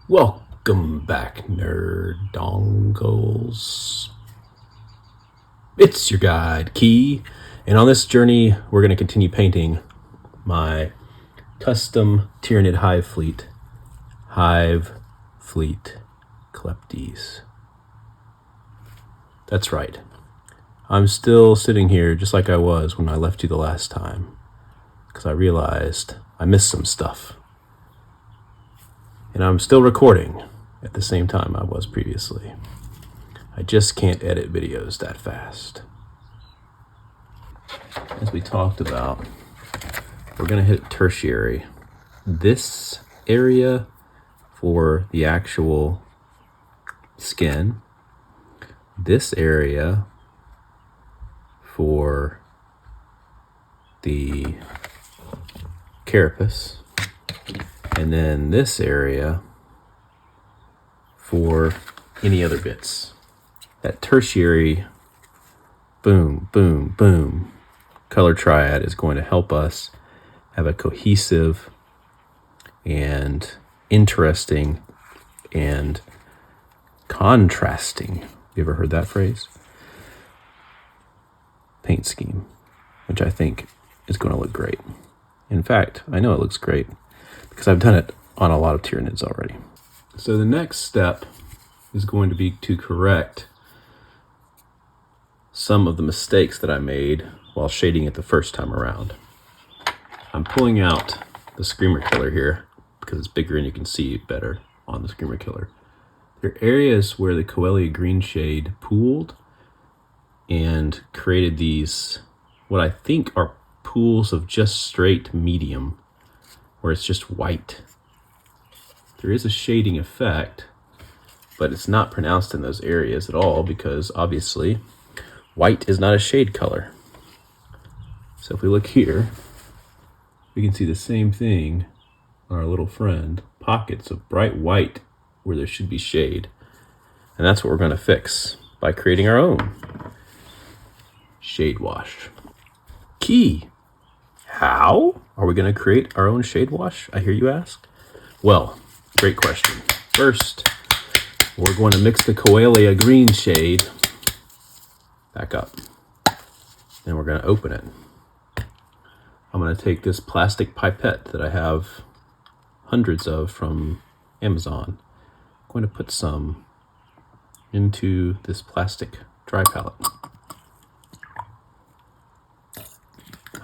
Welcome back, nerd dongles. It's your guide, Key, and on this journey, we're going to continue painting my custom Tyranid Hive Fleet, Hive Fleet Cleptes. That's right. I'm still sitting here just like I was when I left you the last time, because I realized I missed some stuff. And I'm still recording at the same time I was previously. I just can't edit videos that fast. As we talked about, we're going to hit tertiary. This area for the actual skin. This area for the carapace. And then this area for any other bits. That tertiary, boom, boom, boom, color triad is going to help us have a cohesive and interesting and contrasting, you ever heard that phrase? Paint scheme, which I think is going to look great. In fact, I know it looks great because I've done it on a lot of Tyranids already. So the next step is going to be to correct some of the mistakes that I made while shading it the first time around. I'm pulling out the Screamer Killer here because it's bigger and you can see better on the Screamer Killer. There are areas where the Coelia green shade pooled and created these, what I think are pools of just straight medium, where it's just white. There is a shading effect, but it's not pronounced in those areas at all because obviously white is not a shade color. So if we look here, we can see the same thing on our little friend, pockets of bright white where there should be shade. And that's what we're going to fix by creating our own shade wash. Key. How are we going to create our own shade wash, I hear you ask? Well, great question. First, we're going to mix the Coelia green shade back up. Then we're going to open it. I'm going to take this plastic pipette that I have hundreds of from Amazon. I'm going to put some into this plastic dry palette.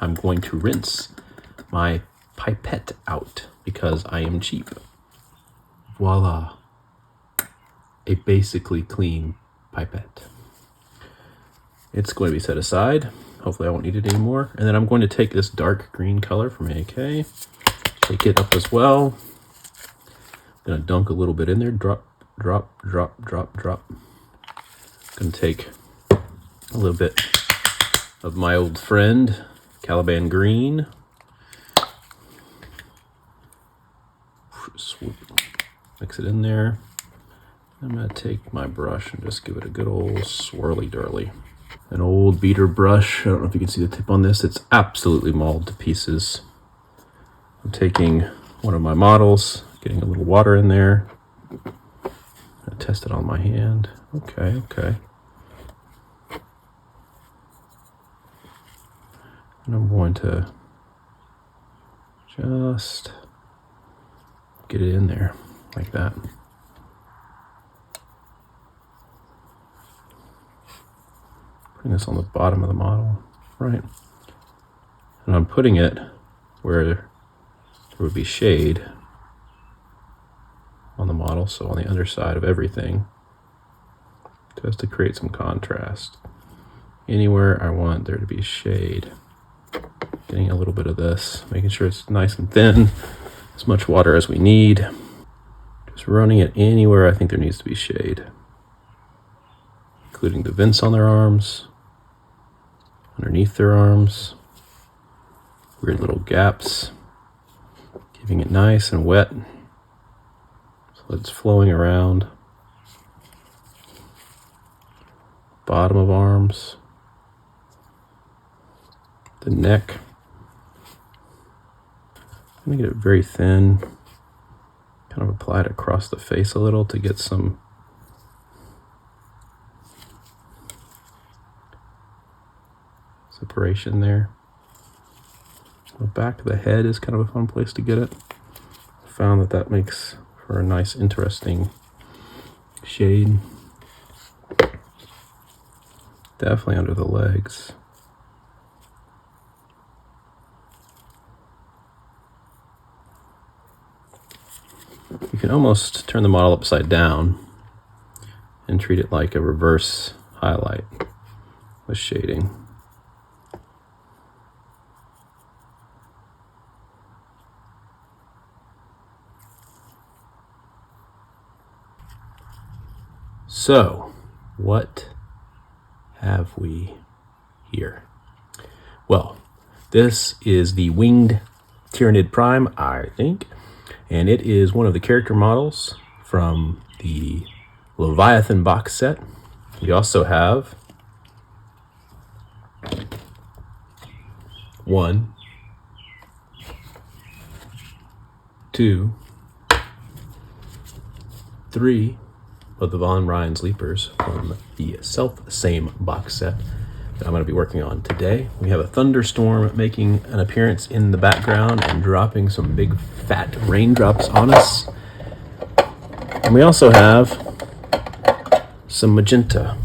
I'm going to rinse my pipette out because I am cheap. Voila, a basically clean pipette. It's going to be set aside. Hopefully I won't need it anymore. And then I'm going to take this dark green color from AK, shake it up as well. I'm going to dunk a little bit in there, drop, drop, drop, drop, drop. I'm going to take a little bit of my old friend, Caliban green. Swoop. Mix it in there. I'm going to take my brush and just give it a good old swirly dirly. An old beater brush. I don't know if you can see the tip on this. It's absolutely mauled to pieces. I'm taking one of my models, getting a little water in there. I test it on my hand. Okay. And I'm going to just get it in there like that. Putting this on the bottom of the model, right? And I'm putting it where there would be shade on the model, so on the underside of everything, just to create some contrast. Anywhere I want there to be shade. Getting a little bit of this, making sure it's nice and thin, as much water as we need. Just running it anywhere I think there needs to be shade. Including the vents on their arms, underneath their arms, weird little gaps, keeping it nice and wet so that it's flowing around. Bottom of arms, the neck. I'm gonna get it very thin, kind kind of apply it across the face a little to get some separation there. The back of the head is kind of a fun place to get it. I found that that makes for a nice, interesting shade. Definitely under the legs. You can almost turn the model upside down and treat it like a reverse highlight with shading. So, what have we here? Well, this is the winged Tyranid Prime, I think, and it is one of the character models from the Leviathan box set. We also have 1, 2, 3 of the Von Ryan's Leapers from the self-same box set that I'm going to be working on today. We have a thunderstorm making an appearance in the background and dropping some big fat raindrops on us. And we also have some magenta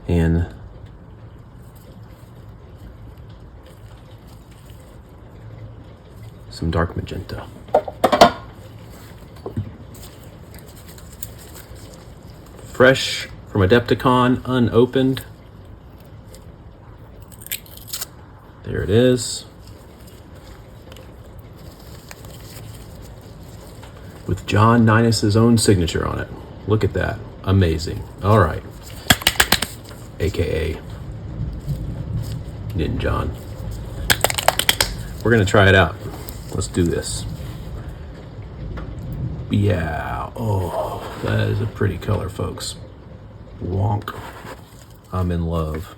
and some dark magenta. Fresh from Adepticon, unopened. There it is. With John Ninus's own signature on it. Look at that. Amazing. All right. AKA Nin John. We're going to try it out. Let's do this. Yeah. Oh, that is a pretty color, folks. Wonk. I'm in love.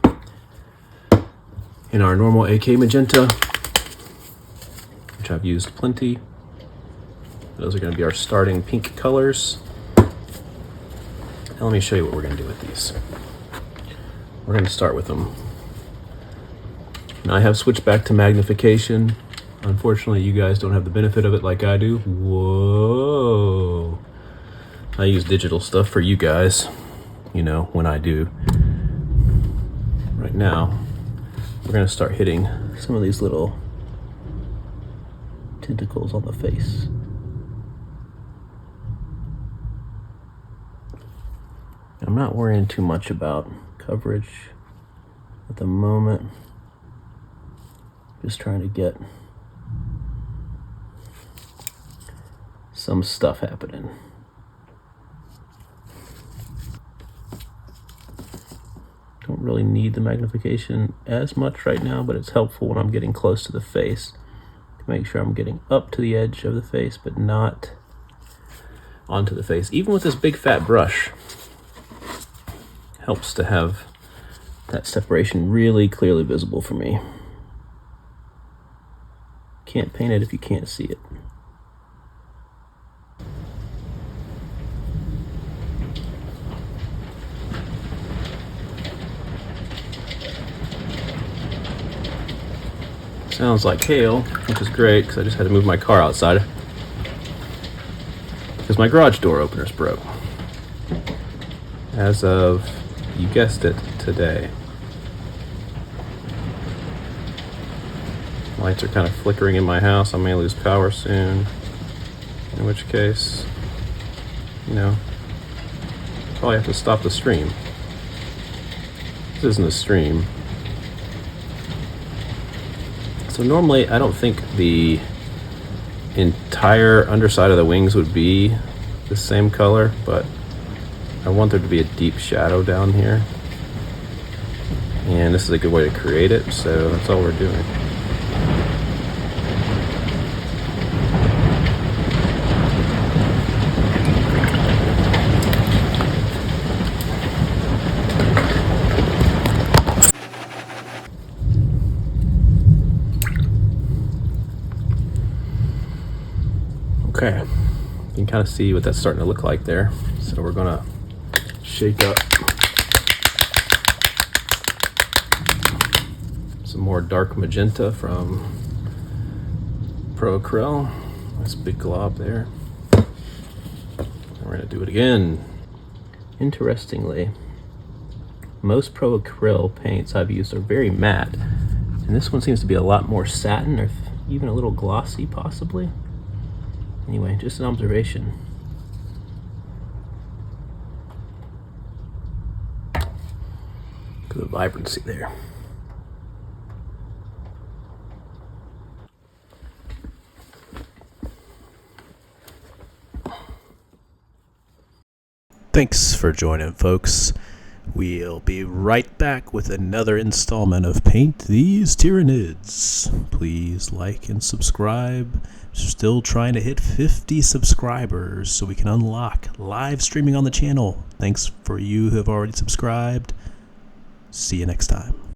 In our normal AK magenta, which I've used plenty. Those are going to be our starting pink colors. Now let me show you what we're going to do with these. We're going to start with them. Now I have switched back to magnification. Unfortunately, you guys don't have the benefit of it like I do. Whoa. I use digital stuff for you guys, you know, when I do. Right now, we're going to start hitting some of these little tentacles on the face. I'm not worrying too much about coverage at the moment. Just trying to get some stuff happening. Don't really need the magnification as much right now, but it's helpful when I'm getting close to the face to make sure I'm getting up to the edge of the face, but not onto the face. Even with this big fat brush, helps to have that separation really clearly visible for me. Can't paint it if you can't see it. Sounds like hail, which is great because I just had to move my car outside because my garage door openers broke. As of, you guessed it, today. Lights are kind of flickering in my house. I may lose power soon. In which case, you know, probably have to stop the stream. This isn't a stream. So normally I don't think the entire underside of the wings would be the same color, but I want there to be a deep shadow down here. And this is a good way to create it, so that's all we're doing. Okay, You can kind of see what that's starting to look like there. So we're gonna shake up some more dark magenta from Pro Acryl. Nice big glob there. And we're gonna do it again. Interestingly, most Pro Acryl paints I've used are very matte, and this one seems to be a lot more satin, or even a little glossy possibly. Anyway, just an observation. Look at the vibrancy there. Thanks for joining, folks. We'll be right back with another installment of Paint These Tyrannids. Please like and subscribe. Still trying to hit 50 subscribers so we can unlock live streaming on the channel. Thanks for you who have already subscribed. See you next time.